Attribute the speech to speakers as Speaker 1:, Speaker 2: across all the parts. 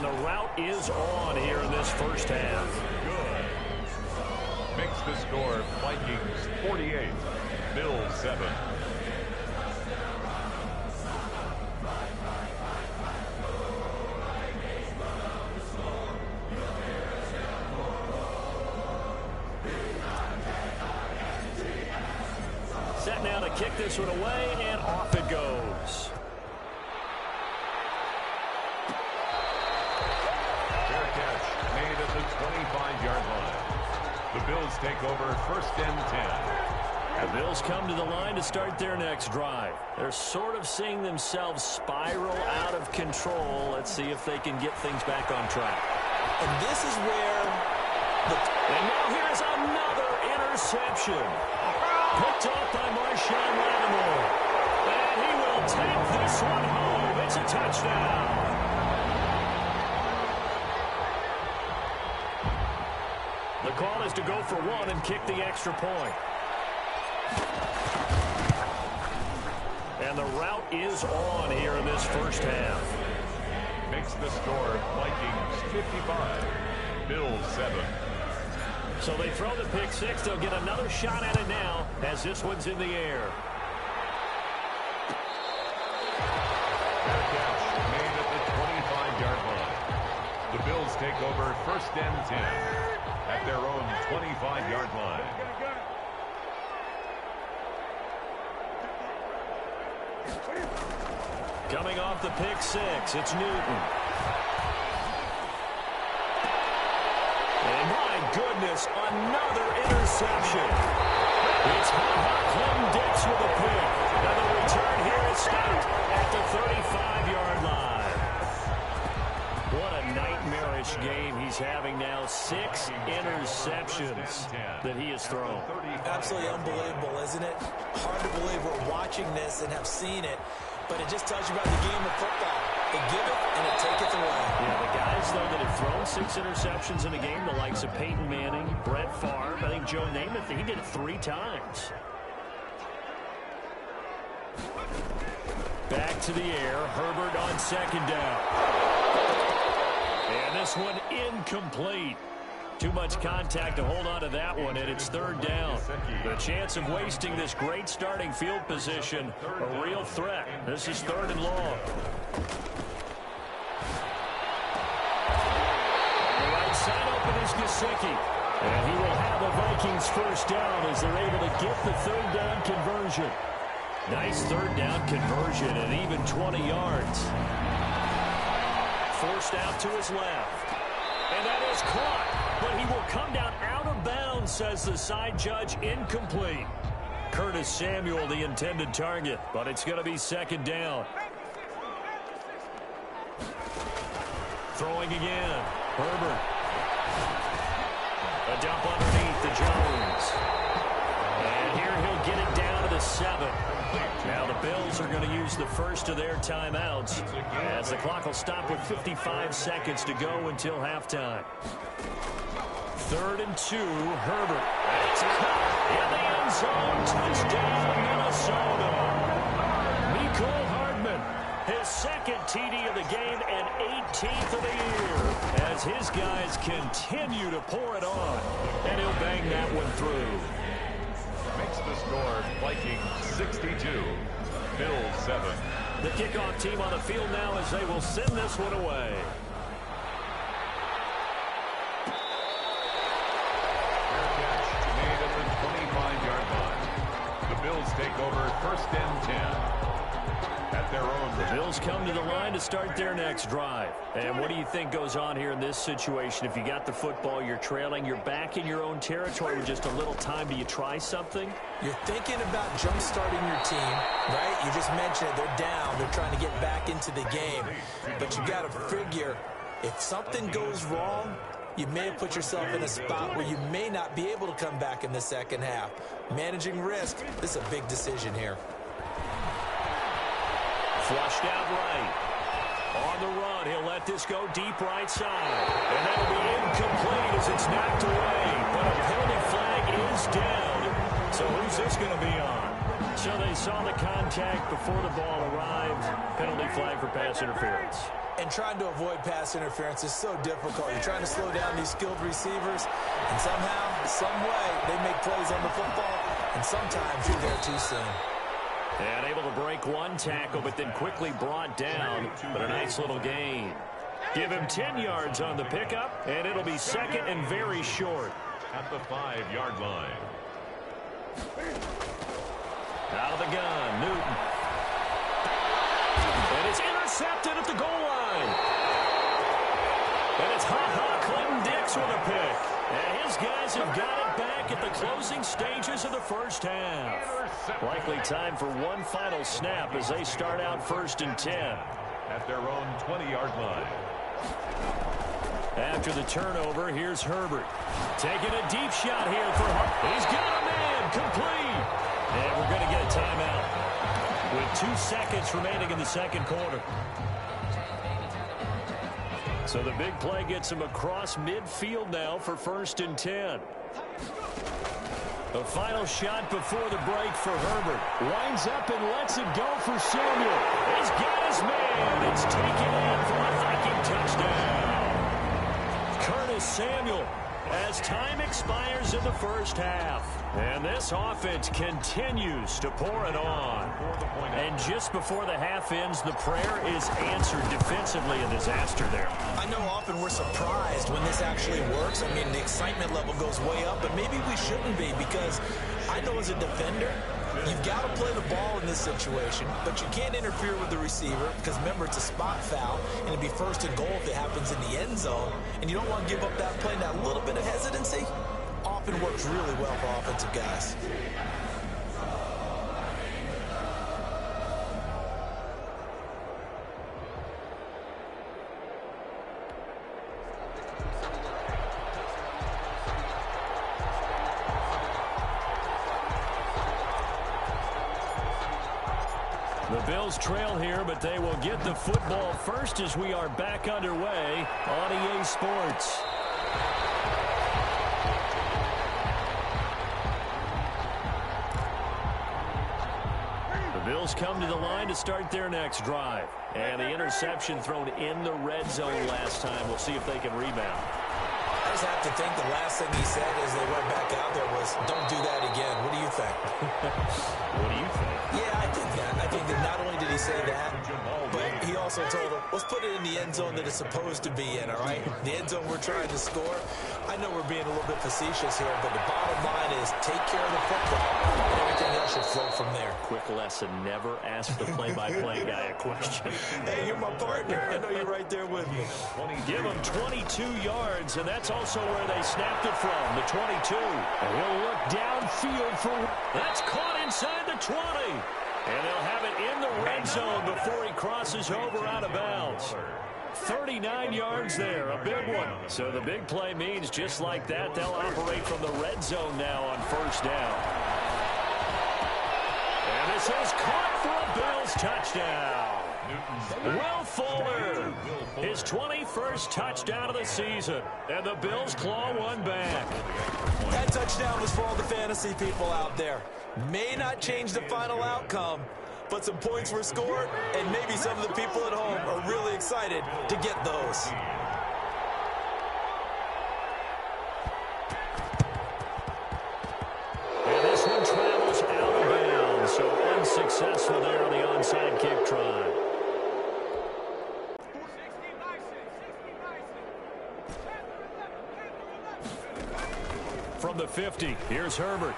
Speaker 1: the route is on here in this first half.
Speaker 2: Good. Makes the score Vikings 48, Bills 7.
Speaker 1: Set now to kick this one away, and off it goes.
Speaker 2: Fair catch made at the 25-yard line. The Bills take over first and 10.
Speaker 1: The Bills come to the line to start their next drive. They're sort of seeing themselves spiral out of control. Let's see if they can get things back on track.
Speaker 3: And this is where
Speaker 1: And now here's another interception. Picked off by Marshawn Lattimore. And he will take this one home. It's a touchdown. The call is to go for one and kick the extra point. And the route is on here in this first half.
Speaker 2: Makes the score Vikings 55, Bills 7.
Speaker 1: So they throw the pick six. They'll get another shot at it now as this one's in the air.
Speaker 2: Fair catch made at the 25-yard line. The Bills take over first and 10 at their own 25-yard line.
Speaker 1: Coming off the pick six, it's Newton. And my goodness, another interception. It's Clem Dix with a pick. And the return here is stopped at the 35-yard line. What a nightmarish game he's having now. 6 interceptions that he has thrown.
Speaker 3: absolutely unbelievable, isn't it? Hard to believe we're watching this and have seen it, but it just tells you about the game of football. They give it and it taketh away.
Speaker 1: Yeah, the guys, though, that have thrown 6 interceptions in a game, the likes of Peyton Manning, Brett Favre, I think Joe Namath, he did it 3 times. Back to the air, Herbert on second down. And this one incomplete. Too much contact to hold on to that one, and it's third down. The chance of wasting this great starting field position, a real threat. This is third and long. On the right side open is Gesicki. And he will have the Vikings first down as they're able to get the third down conversion. Nice third down conversion and even 20 yards. Forced out to his left. And that is caught. But he will come down out of bounds, says the side judge, incomplete. Curtis Samuel, the intended target, but it's going to be second down. Throwing again. Herbert. A dump underneath to Jones. And here he'll get it down to the 7. Now the Bills are going to use the first of their timeouts as the clock will stop with 55 seconds to go until halftime. 3rd and 2, Herbert. It's caught in the end zone. Touchdown, Minnesota. Mecole Hardman, his second TD of the game and 18th of the year as his guys continue to pour it on. And he'll bang that one through.
Speaker 2: Makes the score Vikings 62, Bills 7.
Speaker 1: The kickoff team on the field now as they will send this one away.
Speaker 2: Fair catch made at the 25-yard line. The Bills take over first and 10 at their own.
Speaker 1: The Bills come to the line to start their next drive. And what do you think goes on here in this situation? If you got the football, you're trailing, you're back in your own territory with just a little time. Do you try something?
Speaker 3: You're thinking about jump-starting your team, right? You just mentioned it. They're down. They're trying to get back into the game. But you got to figure, if something goes wrong, you may have put yourself in a spot where you may not be able to come back in the second half. Managing risk, this is a big decision here.
Speaker 1: Flushed out right. On the run, he'll let this go deep right side. And that'll be incomplete as it's knocked away. But a penalty flag is down. So who's this going to be on? So they saw the contact before the ball arrived. Penalty flag for pass interference.
Speaker 3: And trying to avoid pass interference is so difficult. You're trying to slow down these skilled receivers, and somehow, some way, they make plays on the football, and sometimes you're there too soon.
Speaker 1: And able to break one tackle, but then quickly brought down, but a nice little gain. Give him 10 yards on the pickup, and it'll be second and very short.
Speaker 2: At the 5-yard line.
Speaker 1: Out of the gun, Newton. And it's intercepted at the goal line. And it's Clinton Dix with a pick. And his guys have got it back at the closing stages of the first half. Likely time for one final snap as they start out 1st and 10.
Speaker 2: At their own 20-yard line.
Speaker 1: After the turnover, here's Herbert. Taking a deep shot here for Hunt. He's got a man, complete. And we're going to get a timeout with 2 seconds remaining in the second quarter. So the big play gets him across midfield now for 1st and 10. The final shot before the break for Herbert. Winds up and lets it go for Samuel. He's got his man. It's taken in for a Viking touchdown. Curtis Samuel as time expires in the first half. And this offense continues to pour it on. And just before the half ends, the prayer is answered defensively. A disaster there.
Speaker 3: I know often we're surprised when this actually works. I mean, the excitement level goes way up, but maybe we shouldn't be, because I know as a defender, you've got to play the ball in this situation, but you can't interfere with the receiver because, remember, it's a spot foul, and it'd be 1st and goal if it happens in the end zone, and you don't want to give up that play. And that little bit of hesitancy often works really well for offensive guys.
Speaker 1: The Bills trail here, but they will get the football first as we are back underway on EA Sports. The Bills come to the line to start their next drive. And the interception thrown in the red zone last time. We'll see if they can rebound.
Speaker 3: I just have to think the last thing he said as they went back out there was, don't do that again. What do you think?
Speaker 1: What do you think?
Speaker 3: Yeah, I think that. I think that not only did he say that, but he also told them, let's put it in the end zone that it's supposed to be in, all right? The end zone we're trying to score. I know we're being a little bit facetious here, but the bottom line is take care of the football, and everything else should flow from there.
Speaker 1: Quick lesson, never ask the play-by-play guy a question.
Speaker 3: Hey, you're my partner. I know you're right there with me.
Speaker 1: Give him 22 yards, and that's also where they snapped it from, the 22. And he'll look downfield for... That's caught inside the 20. And they'll have it in the red zone before he crosses over out of bounds. 39 yards there, a big one. So the big play means just like that, they'll operate from the red zone now on 1st down. And this is caught for a Bills touchdown. Will Fuller, his 21st touchdown of the season. And the Bills claw one back.
Speaker 3: That touchdown was for all the fantasy people out there. May not change the final outcome, but some points were scored, and maybe some of the people at home are really excited to get those.
Speaker 1: And this one travels out of bounds, so unsuccessful there on the onside kick try. From the 50, here's Herbert.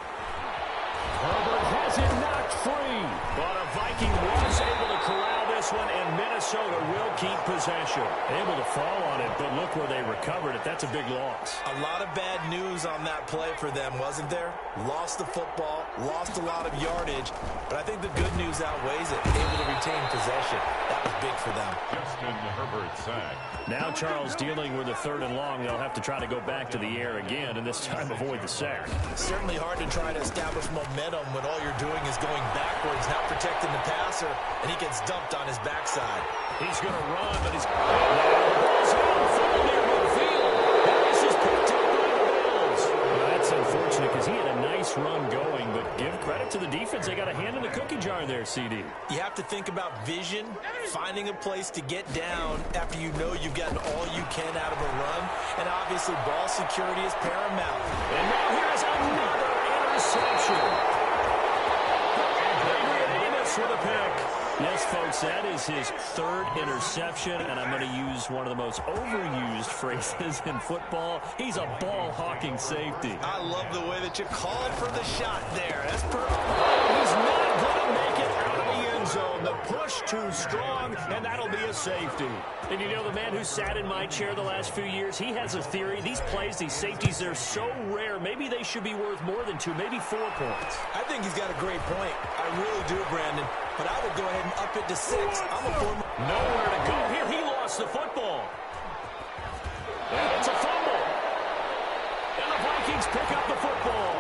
Speaker 1: Herbert has it knocked free. But a Viking was able to corral this one, and Minnesota will keep possession. Able to fall on it, but look where they recovered it. That's a big loss.
Speaker 3: A lot of bad news on that play for them, wasn't there? Lost the football, lost a lot of yardage, but I think the good news outweighs it. Able to retain possession. That was big for them.
Speaker 2: Justin Herbert sack.
Speaker 1: Now Charles dealing with a 3rd and long. They'll have to try to go back to the air again, and this time avoid the sack.
Speaker 3: Certainly hard to try to establish momentum when all you're doing is going backwards, not protecting the passer, and he gets dumped on his backside.
Speaker 1: He's going to run, but he's... Ball's out from near midfield. And this is picked up by the Bills. Well, that's unfortunate because he had a nice nice run going, but give credit to the defense. They got a hand in the cookie jar there, CD.
Speaker 3: You have to think about vision, finding a place to get down after you know you've gotten all you can out of a run, and obviously ball security is paramount.
Speaker 1: And now here's another interception. Adrian Amos with a pick. Yes, folks, that is his third interception, and I'm going to use one of the most overused phrases in football. He's a ball-hawking safety.
Speaker 3: I love the way that you called for the shot there. That's perfect.
Speaker 1: He's not going to make it out of the end zone. The push too strong, and that'll be a safety. And you know, the man who sat in my chair the last few years, he has a theory. These plays, these safeties, they're so rare. Maybe they should be worth more than 2, maybe 4 points.
Speaker 3: I think he's got a great point. I really do, Brandon. But I would go ahead and up it to 6. I'm a former.
Speaker 1: Nowhere to go here. He lost the football. And it's a fumble. And the Vikings pick up the football.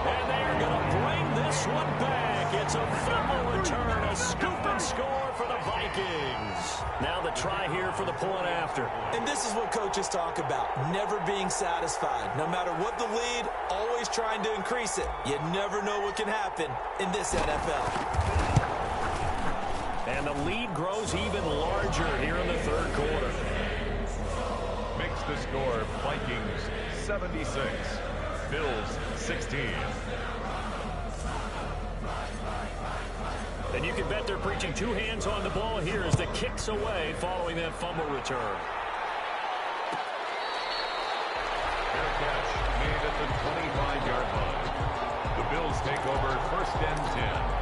Speaker 1: And they are going to bring this one back. It's a fumble return, a scoop and score for the Vikings. Now the try here for the point after.
Speaker 3: And this is what coaches talk about, never being satisfied. No matter what the lead, always trying to increase it. You never know what can happen in this NFL.
Speaker 1: And the lead grows even larger here in the third quarter.
Speaker 2: Makes the score Vikings 76, Bills 16.
Speaker 1: And you can bet they're preaching 2 hands on the ball here as the kick's away following that fumble return.
Speaker 2: Fair catch made at the 25-yard line. The Bills take over first and 10.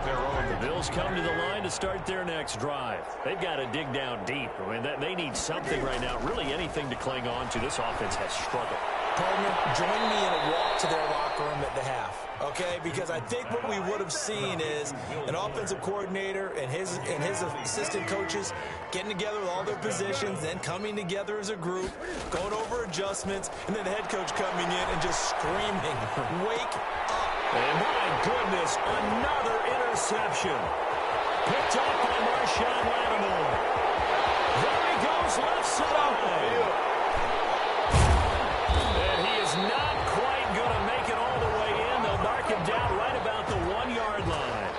Speaker 2: Their own.
Speaker 1: The Bills come to the line to start their next drive. They've got to dig down deep. I mean, they need something right now, really anything to cling on to. This offense has struggled.
Speaker 3: Partner, join me in a walk to their locker room at the half, okay? Because I think what we would have seen is an offensive coordinator and his assistant coaches getting together with all their positions, then coming together as a group, going over adjustments, and then the head coach coming in and just screaming, "Wake up!"
Speaker 1: And my goodness, another interception. Picked up by Marshawn Lattimore. There he goes, left side. And he is not quite going to make it all the way in. They'll mark him down right about the 1-yard line.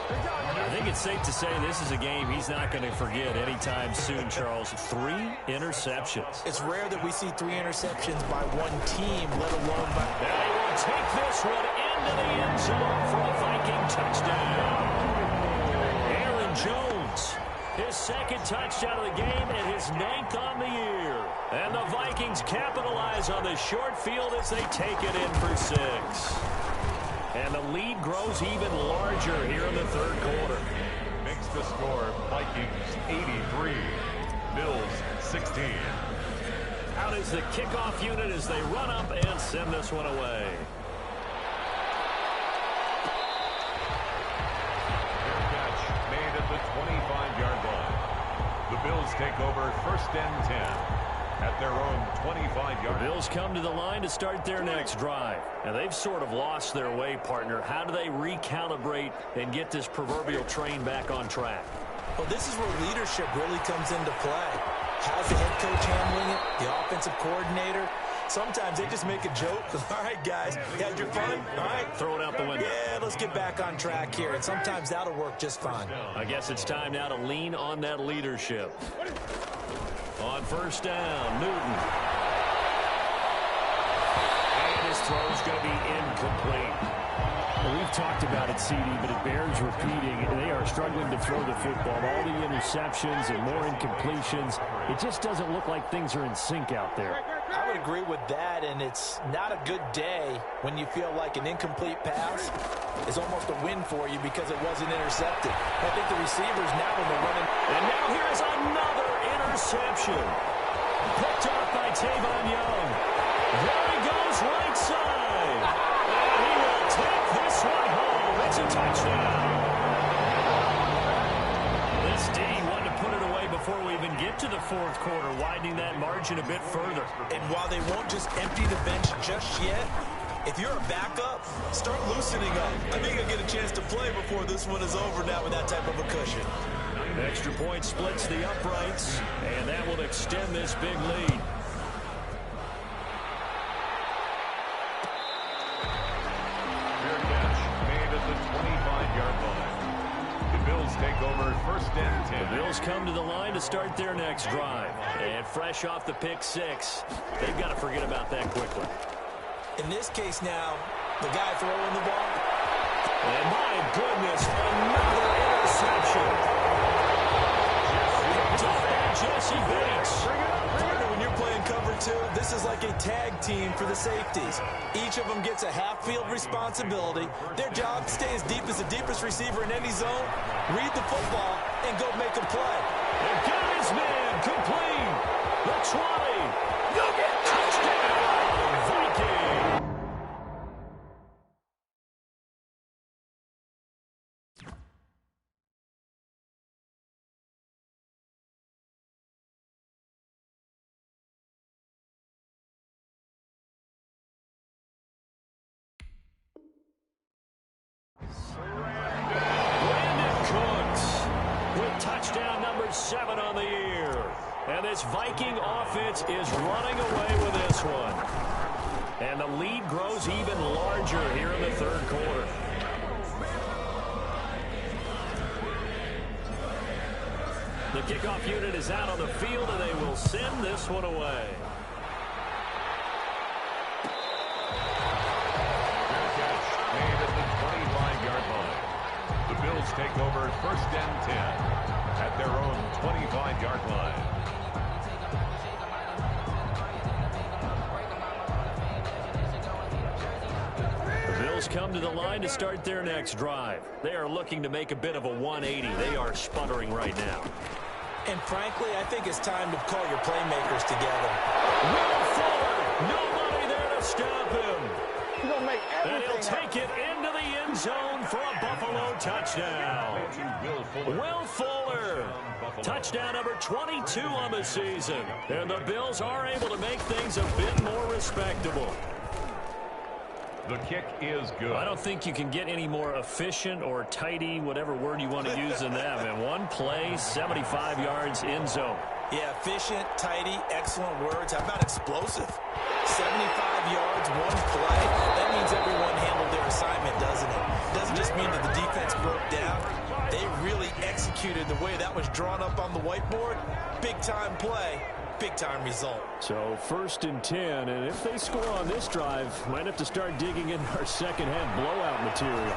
Speaker 1: I think it's safe to say this is a game he's not going to forget anytime soon, Charles. 3 interceptions.
Speaker 3: It's rare that we see 3 interceptions by one team, let alone by...
Speaker 1: They will take this one into the end zone for a Viking touchdown. Aaron Jones, his second touchdown of the game and his 9th on the year. And the Vikings capitalize on the short field as they take it in for 6. And the lead grows even larger here in the third quarter.
Speaker 2: Makes the score Vikings 83, Bills 16.
Speaker 1: Out is the kickoff unit as they run up and send this one away.
Speaker 2: Fair catch made at the 25-yard line. The Bills take over first and 10. At their own 25-yard.
Speaker 1: The Bills come to the line to start their next drive. Now, they've sort of lost their way, partner. How do they recalibrate and get this proverbial train back on track?
Speaker 3: Well, this is where leadership really comes into play. How's the head coach handling it? The offensive coordinator? Sometimes they just make a joke. All right, guys, you had your fun? All right.
Speaker 1: Throw it out the window.
Speaker 3: Yeah, let's get back on track here. And sometimes that'll work just fine.
Speaker 1: I guess it's time now to lean on that leadership. On first down, Newton. And his throw's going to be incomplete.
Speaker 4: Well, we've talked about it, CD, but it bears repeating. They are struggling to throw the football. All the interceptions and more incompletions. It just doesn't look like things are in sync out there.
Speaker 3: I would agree with that, and it's not a good day when you feel like an incomplete pass is almost a win for you because it wasn't intercepted. I think the receivers now when they're running.
Speaker 1: And now here's another interception. Picked off by Tavon Young. There he goes right side. And he will take this one home. It's a touchdown. This D wanted to put it away before we even get to the fourth quarter, widening that margin a bit further.
Speaker 3: And while they won't just empty the bench just yet, if you're a backup, start loosening up. I think you'll get a chance to play before this one is over now with that type of a cushion.
Speaker 1: Extra point splits the uprights, and that will extend this big lead.
Speaker 2: over first and 10.
Speaker 1: The Bills come to the line to start their next drive. And fresh off the pick six, they've got to forget about that quickly.
Speaker 3: In this case now, the guy throwing the ball.
Speaker 1: And my goodness, another interception. Jesse Bates.
Speaker 3: Partner, when you're playing cover two, this is like a tag team for the safeties. Each of them gets a half-field responsibility. Their job, stay as deep as the deepest receiver in any zone, read the football, and go make a play.
Speaker 1: And got his man complete. The 20. You'll get touchdown, Viking. Touchdown number 7 on the year. And this Viking offense is running away with this one. And the lead grows even larger here in the third quarter. The kickoff unit is out on the field, and they will send this one away.
Speaker 2: Made at the 25-yard line. The Bills take over first and 10 at their own 25-yard line.
Speaker 1: The Bills come to the line to start their next drive. They are looking to make a bit of a 180. They are sputtering right now.
Speaker 3: And frankly, I think it's time to call your playmakers together.
Speaker 1: Will Fuller, nobody there to stop him.
Speaker 5: He's going to make everything.
Speaker 1: And he'll take it into the end zone for a Buffalo touchdown. Will Fuller, touchdown number 22 on the season. And the Bills are able to make things a bit more respectable.
Speaker 2: The kick is good.
Speaker 1: I don't think you can get any more efficient or tidy, whatever word you want to use in that. And one play, 75 yards in zone.
Speaker 3: Yeah, efficient, tidy, excellent words. How about explosive? 75 yards, one play. That means everyone handled their assignment, doesn't it? Doesn't just mean that the defense broke down. They really executed the way that was drawn up on the whiteboard. Big-time play, big-time result.
Speaker 4: So first and 10, and if they score on this drive, might have to start digging into our second-half blowout material.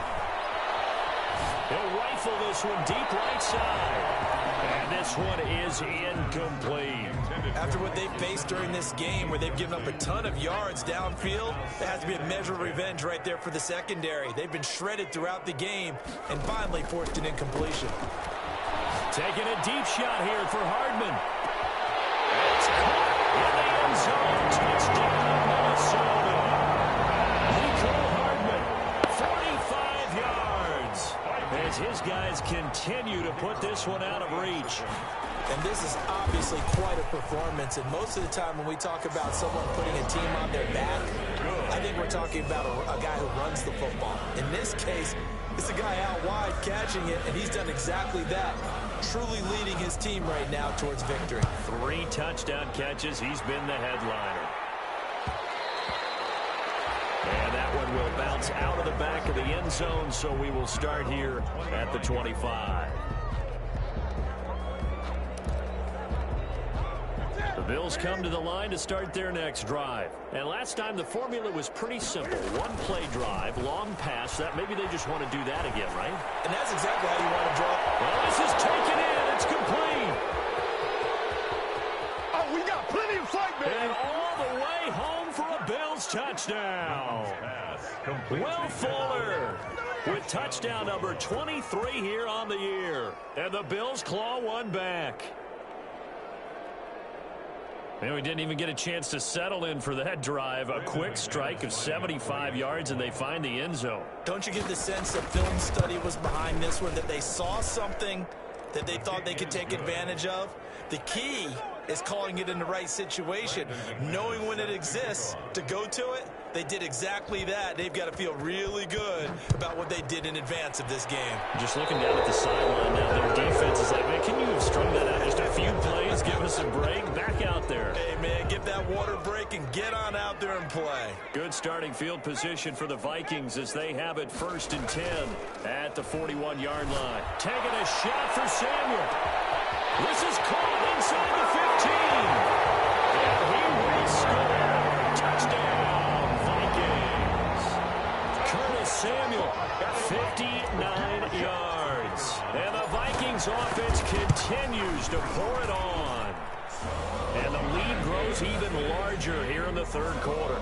Speaker 1: He'll rifle this one deep right side. And this one is incomplete.
Speaker 3: After what they've faced during this game, where they've given up a ton of yards downfield, there has to be a measure of revenge right there for the secondary. They've been shredded throughout the game and finally forced an incompletion.
Speaker 1: Taking a deep shot here for Hardman. It's caught in the end zone. Touchdown, Minnesota. Nico Hardman, 45 yards. As his guys continue to put this one out of reach.
Speaker 3: And this is obviously quite a performance. And most of the time when we talk about someone putting a team on their back, I think we're talking about a guy who runs the football. In this case, it's a guy out wide catching it, and he's done exactly that. Truly leading his team right now towards victory.
Speaker 1: 3 touchdown catches. He's been the headliner. And that one will bounce out of the back of the end zone, so we will start here at the 25. The Bills come to the line to start their next drive. And last time the formula was pretty simple. One play drive, long pass. That maybe they just want to do that again, right?
Speaker 3: And that's exactly how you want to draw.
Speaker 1: Well, this is taken in. It's complete.
Speaker 5: Oh, we got plenty of fight, man.
Speaker 1: And all the way home for a Bills touchdown. Will Fuller with touchdown number 23 here on the year. And the Bills claw one back. And we didn't even get a chance to settle in for that drive. A quick strike of 75 yards, and they find the end zone.
Speaker 3: Don't you get the sense that film study was behind this one, that they saw something that they thought they could take advantage of? The key is calling it in the right situation, knowing when it exists to go to it. They did exactly that. They've got to feel really good about what they did in advance of this game.
Speaker 1: Just looking down at the sideline now, their defense is like, man, can you have strung that out just a few plays? Give us a break. Back out there.
Speaker 3: Hey, man, give that water break and get on out there and play.
Speaker 1: Good starting field position for the Vikings as they have it 1st and 10 at the 41-yard line. Taking a shot for Samuel. This is caught inside the 15. And he will score. Touchdown, Vikings. Curtis Samuel, 59 yards. And the Vikings offense continues to pour it on. And the lead grows even larger here in the 3rd quarter.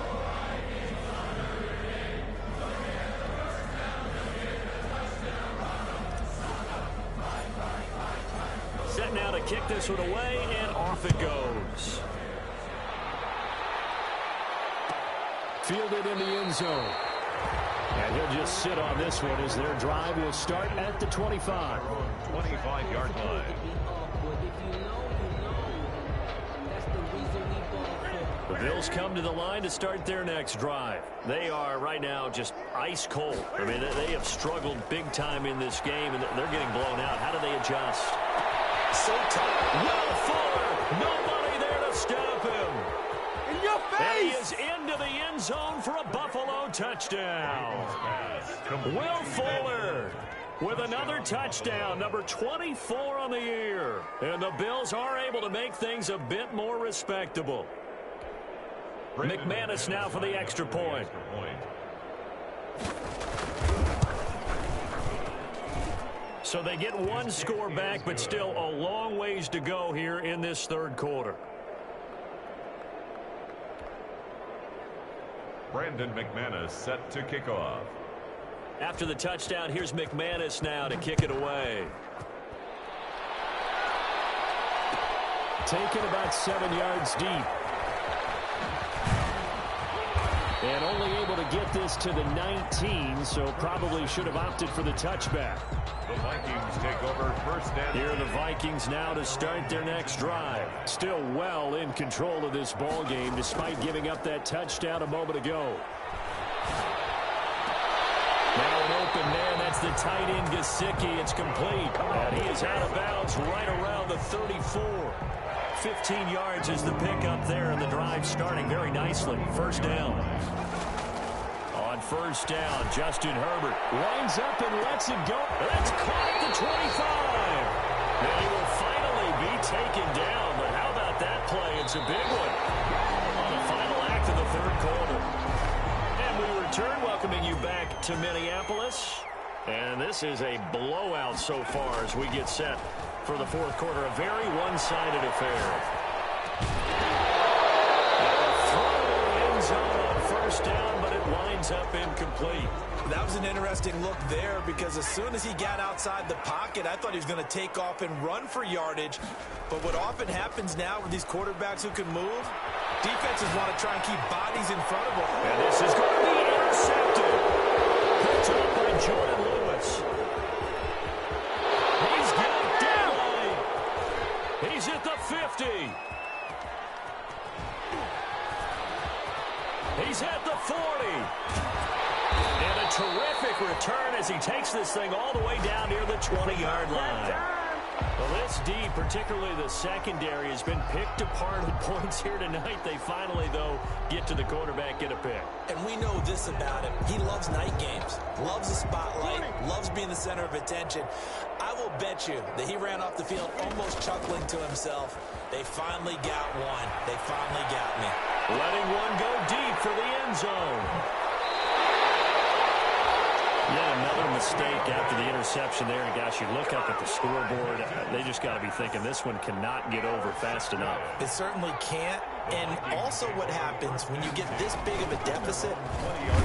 Speaker 1: Set now to kick this one away, and off it goes.
Speaker 4: Fielded in the end zone. And he'll just sit on this one as their drive will start at the 25.
Speaker 2: 25-yard line.
Speaker 1: The Bills come to the line to start their next drive. They are right now just ice cold. I mean, they have struggled big time in this game, and they're getting blown out. How do they adjust?
Speaker 3: So tough.
Speaker 1: Will Fuller, nobody there to stop him.
Speaker 5: In your
Speaker 1: And he
Speaker 5: face!
Speaker 1: is into the end zone for a Buffalo touchdown. Will Fuller with another touchdown, number 24 on the year. And the Bills are able to make things a bit more respectable. McManus now for the extra point. So they get one score back, but still a long ways to go here in this 3rd quarter.
Speaker 2: Brandon McManus set to kick off.
Speaker 1: After the touchdown, here's McManus now to kick it away.
Speaker 4: Taken about 7 yards deep. And only able to get this to the 19, so probably should have opted for the touchback.
Speaker 2: The Vikings take over 1st and 10.
Speaker 1: Here are the Vikings now to start their next drive. Still well in control of this ball game despite giving up that touchdown a moment ago. Now an open man, that's the tight end Gesicki. It's complete. And he is out of bounds right around the 34. 15 yards is the pickup there, and the drive starting very nicely. 1st down. On 1st down, Justin Herbert winds up and lets it go. That's caught at the 25. And he will finally be taken down. But how about that play? It's a big one on the final act of the 3rd quarter. And we return, welcoming you back to Minneapolis. And this is a blowout so far as we get set for the 4th quarter. A very one-sided affair. Throw end zone on 1st down, but it winds up incomplete.
Speaker 3: That was an interesting look there because as soon as he got outside the pocket, I thought he was going to take off and run for yardage. But what often happens now with these quarterbacks who can move, defenses want to try and keep bodies in front of them.
Speaker 1: And this is going to be intercepted. Picked up by Jordan Lewis. He's got down. He's at the 50. He's at the 40. And a terrific return as he takes this thing all the way down near the 20-yard line. Well, this D, particularly the secondary, has been picked apart at points here tonight. They finally, though, get to the quarterback, get a pick.
Speaker 3: And we know this about him. He loves night games, loves the spotlight, loves being the center of attention. I will bet you that he ran off the field almost chuckling to himself. They finally got one. They finally got me.
Speaker 1: Letting one go deep for the end zone. Yet another mistake after the interception there. And gosh, you look up at the scoreboard, they just got to be thinking this one cannot get over fast enough.
Speaker 3: It certainly can't. And also what happens when you get this big of a deficit,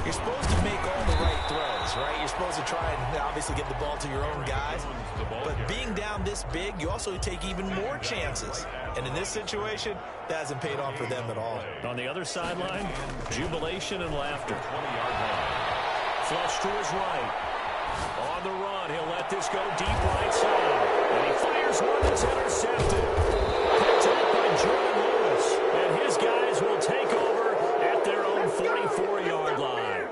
Speaker 3: you're supposed to make all the right throws, right? You're supposed to try and obviously get the ball to your own guys. But being down this big, you also take even more chances. And in this situation, that hasn't paid off for them at all.
Speaker 1: On the other sideline, jubilation and laughter. 20-yard line. Flush to his right. On the run, he'll let this go deep right side. And he fires one that's intercepted. Picked up by Jordan Lewis. And his guys will take over at their own 44-yard line.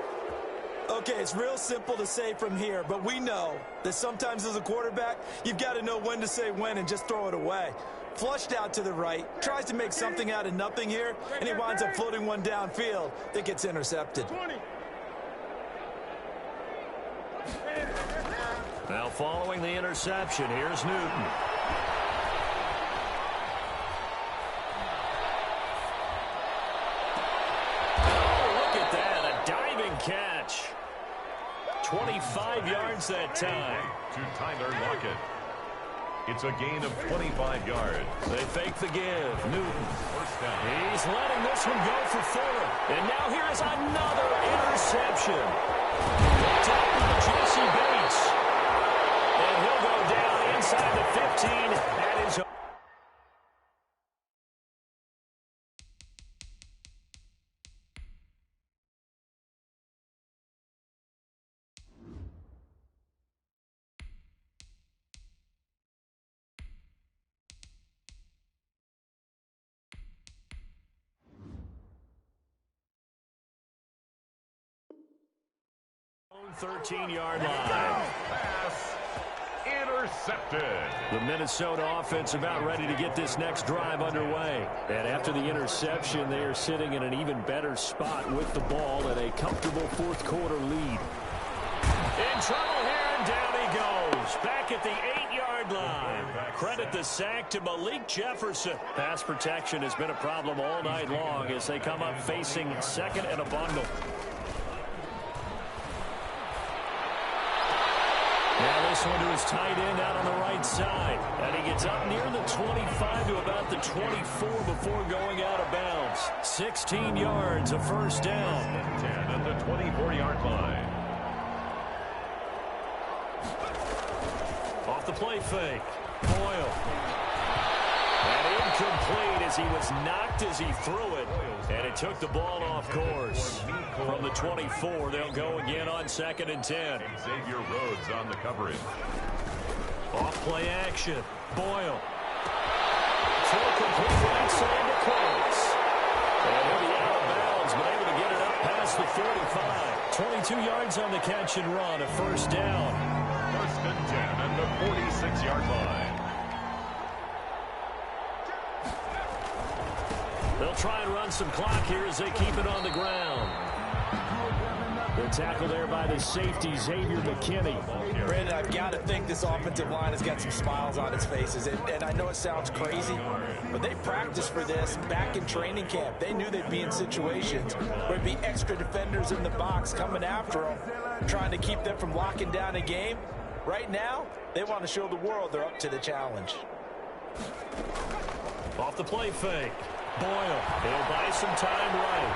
Speaker 3: Okay, it's real simple to say from here, but we know that sometimes as a quarterback, you've got to know when to say when and just throw it away. Flushed out to the right. Tries to make something out of nothing here, and he winds up floating one downfield that gets intercepted.
Speaker 1: Now following the interception, here's Newton. Catch. 25 yards that time.
Speaker 2: To Tyler Lockett. It's a gain of 25 yards.
Speaker 1: They fake the give. Newton.
Speaker 2: First down.
Speaker 1: He's letting this one go for 4. And now here is another interception. Picked up by Jesse Bates. And he'll go down inside the 15 at his own. Own 13-yard line.
Speaker 2: Pass intercepted.
Speaker 1: The Minnesota offense about ready to get this next drive underway. And after the interception, they are sitting in an even better spot with the ball and a comfortable fourth quarter lead. In trouble here, and down he goes. Back at the 8-yard line. Credit the sack to Malik Jefferson. Pass protection has been a problem all night long as they come up facing second and a bundle. Now this one to his tight end out on the right side. And he gets up near the 25 to about the 24 before going out of bounds. 16 yards, a first down.
Speaker 2: 10 at the 24-yard line.
Speaker 1: Off the play fake. Boyle. And incomplete as he was knocked as he threw it. And it took the ball off course. From the 24, they'll go again on 2nd and 10.
Speaker 2: Xavier Rhodes on the coverage.
Speaker 1: Off play action. Boyle. Throw complete right side to Close. And he'll be out of bounds, but able to get it up past the 45. 22 yards on the catch and run, a first down.
Speaker 2: 1st and 10 at the 46-yard line.
Speaker 1: They'll try and run some clock here as they keep it on the ground. The tackle there by the safety, Xavier McKinney.
Speaker 3: Brandon, I've got to think this offensive line has got some smiles on its faces. And I know it sounds crazy, but they practiced for this back in training camp. They knew they'd be in situations where there'd be extra defenders in the box coming after them, trying to keep them from locking down a game. Right now, they want to show the world they're up to the challenge.
Speaker 1: Off the play fake. Boyle. He'll buy some time right.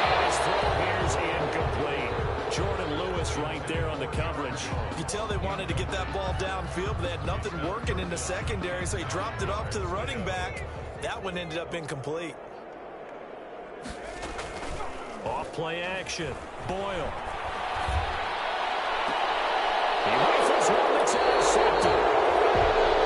Speaker 1: And his throw here's incomplete. Jordan Lewis right there on the coverage.
Speaker 3: You tell they wanted to get that ball downfield, but they had nothing working in the secondary, so he dropped it off to the running back. That one ended up incomplete.
Speaker 1: Off play action. Boyle. He rifles one that's intercepted.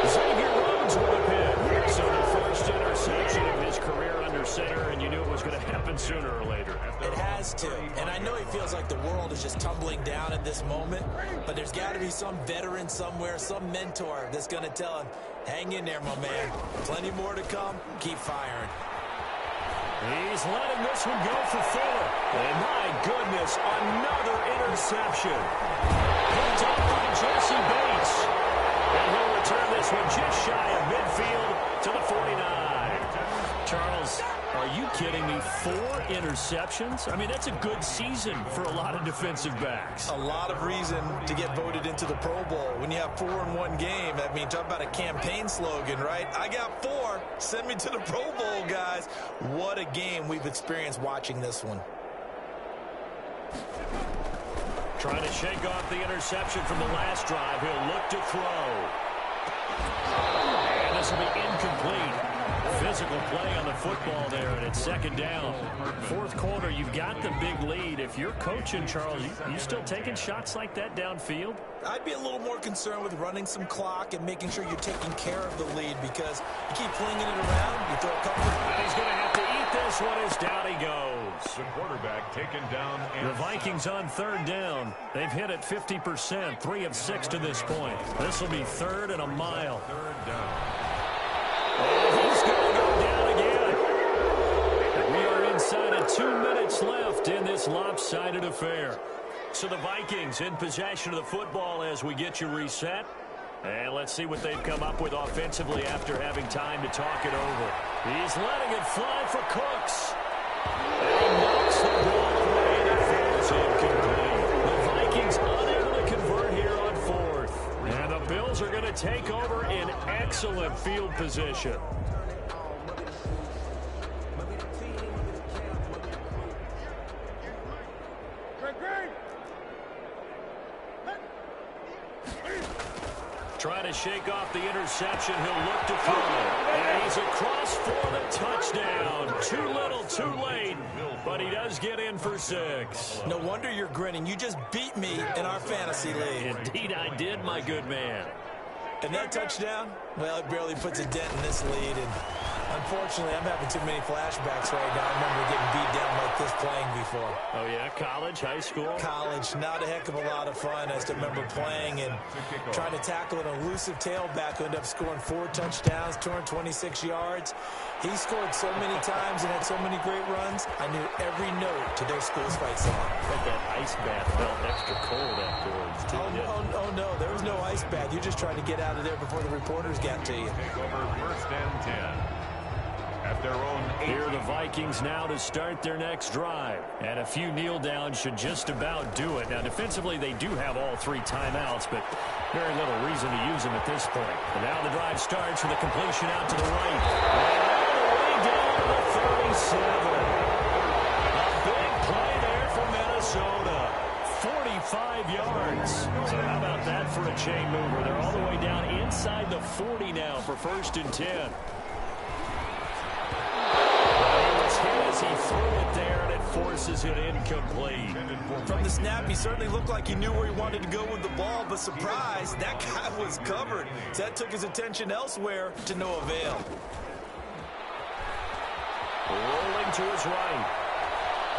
Speaker 1: Xavier Rhodes with a pick. So the first interception of his career under center, and you knew it was going to happen sooner or later.
Speaker 3: It has to. And I know he feels like the world is just tumbling down at this moment, but there's got to be some veteran somewhere, some mentor that's going to tell him, hang in there, my man. Plenty more to come. Keep firing.
Speaker 1: He's letting this one go for 4. And my goodness, another interception. Picked up by Jesse Bates. And he'll return this one just shy of midfield to the 49. Charles, are you kidding me? 4 interceptions? I mean, that's a good season for a lot of defensive backs.
Speaker 3: A lot of reason to get voted into the Pro Bowl. When you have 4 in one game, I mean, talk about a campaign slogan, right? I got 4. Send me to the Pro Bowl, guys. What a game we've experienced watching this one.
Speaker 1: Trying to shake off the interception from the last drive. He'll look to throw. And this will be incomplete. Physical play on the football there, and it's 2nd down. 4th quarter, you've got the big lead. If you're coaching, Charles, you still taking shots like that downfield?
Speaker 3: I'd be a little more concerned with running some clock and making sure you're taking care of the lead, because you keep flinging it around, you throw a couple.
Speaker 1: And he's going to have to eat this one is down he goes.
Speaker 2: The quarterback taken down. And
Speaker 1: The Vikings on third down. They've hit it 50%, 3 of 6 to this point. This will be third and a mile.
Speaker 2: third down.
Speaker 1: And he's going to go down again. And we are inside of 2 minutes left in this lopsided affair. So the Vikings in possession of the football as we get you reset. And let's see what they've come up with offensively after having time to talk it over. He's letting it fly for Cooks. And he knocks the ball away and it falls incomplete. The Vikings unable to convert here on fourth. And the Bills are going to take over in excellent field position. Trying to shake off the interception. He'll look to throw. And he's across for the touchdown. Too little, too late. But he does get in for 6.
Speaker 3: No wonder you're grinning. You just beat me in our fantasy league.
Speaker 1: Indeed I did, my good man.
Speaker 3: And that touchdown, well, it barely puts a dent in this lead. And unfortunately, I'm having too many flashbacks right now. I remember getting beat down like this playing before.
Speaker 1: Oh, yeah? College, high school?
Speaker 3: College, not a heck of a lot of fun. I still remember playing and trying to tackle an elusive tailback who ended up scoring 4 touchdowns, 226 yards. He scored so many times and had so many great runs, I knew every note to their school's fight song.
Speaker 1: But that ice bath felt extra cold afterwards, too.
Speaker 3: Oh, no, there was no ice bath. You just tried to get out of there before the reporters got to you.
Speaker 2: Take over first and 10. At their own 8.
Speaker 1: Here are the Vikings now to start their next drive. And a few kneel downs should just about do it. Now, defensively, they do have all 3 timeouts, but very little reason to use them at this point. And now the drive starts with a completion out to the right. And all the way down to the 37. A big play there for Minnesota. 45 yards. So how about that for a chain mover? They're all the way down inside the 40 now for first and 10. He threw it there, and it forces it incomplete.
Speaker 3: From the snap, he certainly looked like he knew where he wanted to go with the ball, but surprise, that guy was covered. So that took his attention elsewhere to no avail.
Speaker 1: Rolling to his right.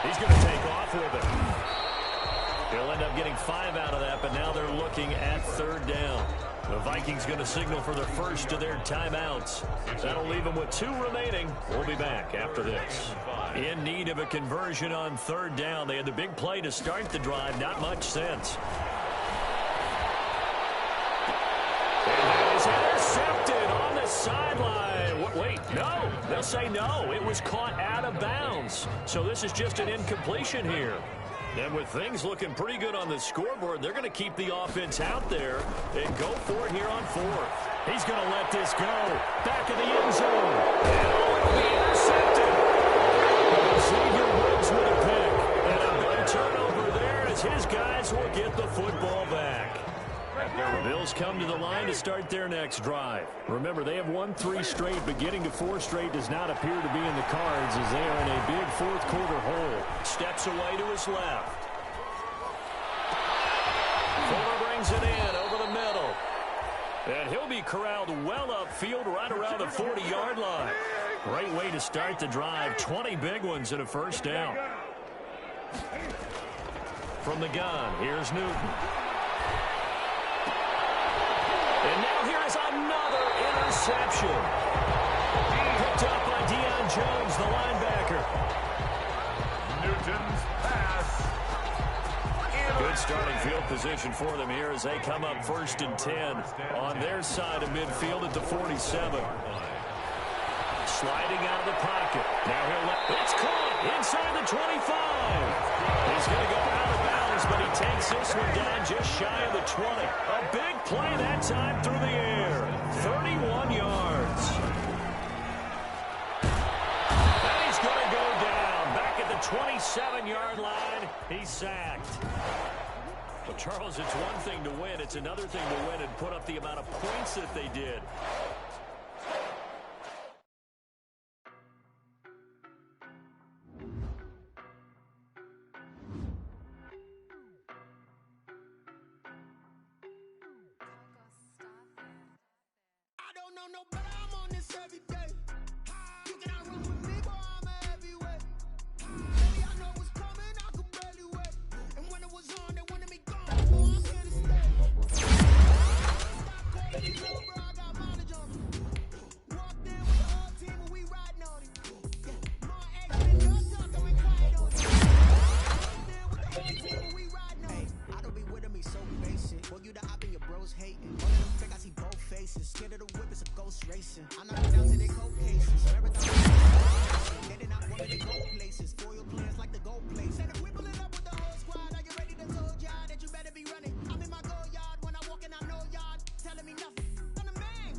Speaker 1: He's going to take off with it. He'll end up getting 5 out of that, but now they're looking at third down. The Vikings going to signal for their first of their timeouts. That'll leave them with 2 remaining. We'll be back after this. In need of a conversion on third down. They had the big play to start the drive. Not much sense. And that is intercepted on the sideline. Wait, no. They'll say no. It was caught out of bounds. So this is just an incompletion here. And with things looking pretty good on the scoreboard, they're going to keep the offense out there and go for it here on fourth. He's going to let this go. Back in the end zone. And it will be intercepted. Xavier Woods with a pick. And a big turnover there as his guys will get the football back. The Bills come to the line to start their next drive. Remember, they have won 3 straight, but getting to 4 straight does not appear to be in the cards as they are in a big fourth-quarter hole. Steps away to his left. Fuller brings it in over the middle. And he'll be corralled well upfield right around the 40-yard line. Great way to start the drive. 20 big ones and a first down. From the gun, here's Newton. And now here is another interception. Picked up by Deion Jones, the linebacker.
Speaker 2: Newton's pass.
Speaker 1: Good starting field position for them here as they come up first and 10 on their side of midfield at the 47. Sliding out of the pocket. Now he'll let... It's caught inside the 25. He's going to go out of bounds, but he takes this one down just shy of the 20. A big play that time through the air. 31 yards. And he's going to go down. Back at the 27-yard line. He's sacked. Well, Charles, it's one thing to win. It's another thing to win and put up the amount of points that they did.
Speaker 6: I'm not down to their cold cases. Marathon, they did not want me to go places. Foil plans like the gold place. Said if we pull it up with the whole squad, are you ready to told y'all that you better be running? I'm in my go yard when I walk in, I know y'all telling me nothing. I'm the man.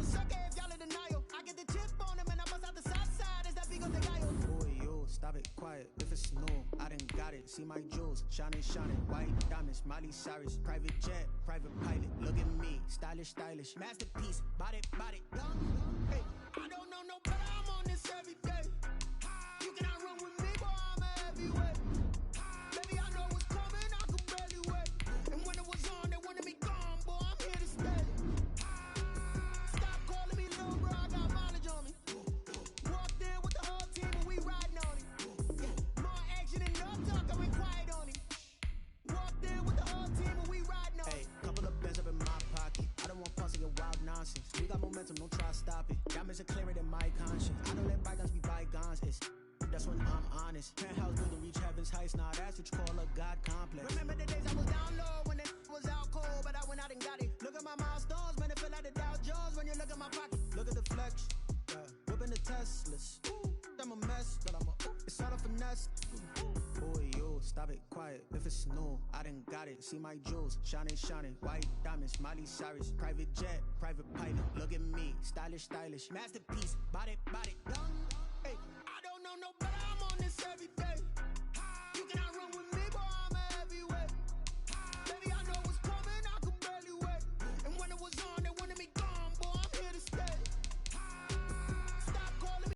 Speaker 6: Sucker if y'all in denial. I get the chip on him and I bust out the south side. Is that Vigo de Gallo? Boy, yo, stop it, quiet. If it's new, I done got it. See my jewels, shining, white diamonds, Miley Cyrus, private jet, private pilot. Look at me, stylish, masterpiece, body, dumb. Hey, I don't know no better. I'm on this every day. You cannot run with me, boy. I'm a heavyweight. Baby, I know what's coming. I could barely wait. And when it was on, they wanted me gone, boy. I'm here to stay. Stop calling me little bro. I got mileage on me. Walked in with the whole team and we riding on it. Yeah, more action and no talk. I went quiet on it. Walked in with the whole team and we riding on it. Hey, couple of bands up in my pocket. I don't want pussy and wild nonsense. We got momentum, don't try to stop it. Diamonds are clearer than my conscience. I don't let bygones be bygones. That's when I'm honest. Penthouse built to reach heaven's heights. Now that's what you call a God complex. Remember the days I was down low when it was out cold, but I went out and got it. Look at my milestones, man, it feel like the Dow Jones when you look at my pocket. Look at the flex, whipping the Teslas. I'm a mess, but it's all a finesse. Boy, yo, stop it, quiet. If it's new, I done got it. See my jewels, shining, white diamonds, Miley Cyrus, private jet, private pilot. Look at me, stylish, masterpiece, body, dumb. Hey.